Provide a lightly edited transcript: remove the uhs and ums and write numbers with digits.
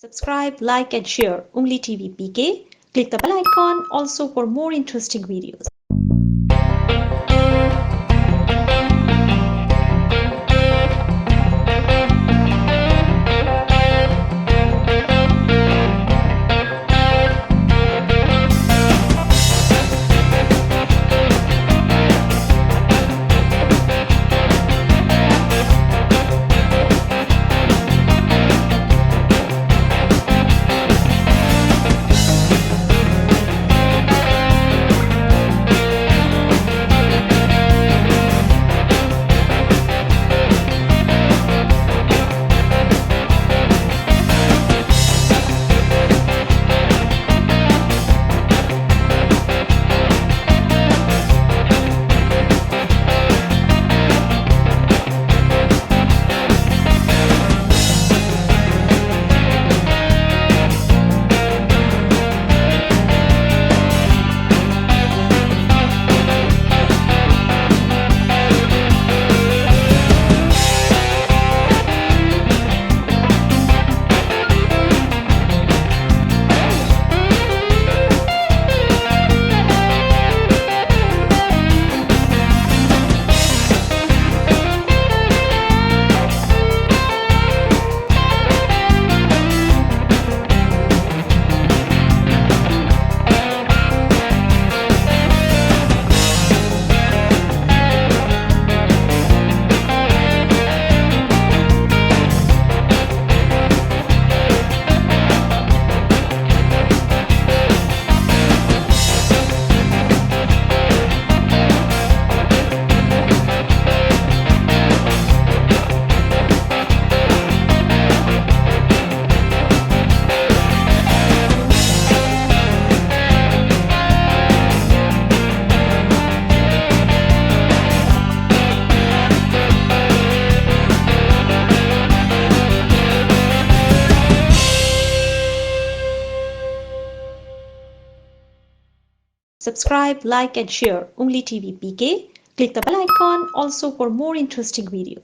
Subscribe, like and share Ungli TV PK. Click the bell icon also for more interesting videos. Subscribe, like and share Ungli TV PK. Click the bell icon also for more interesting videos.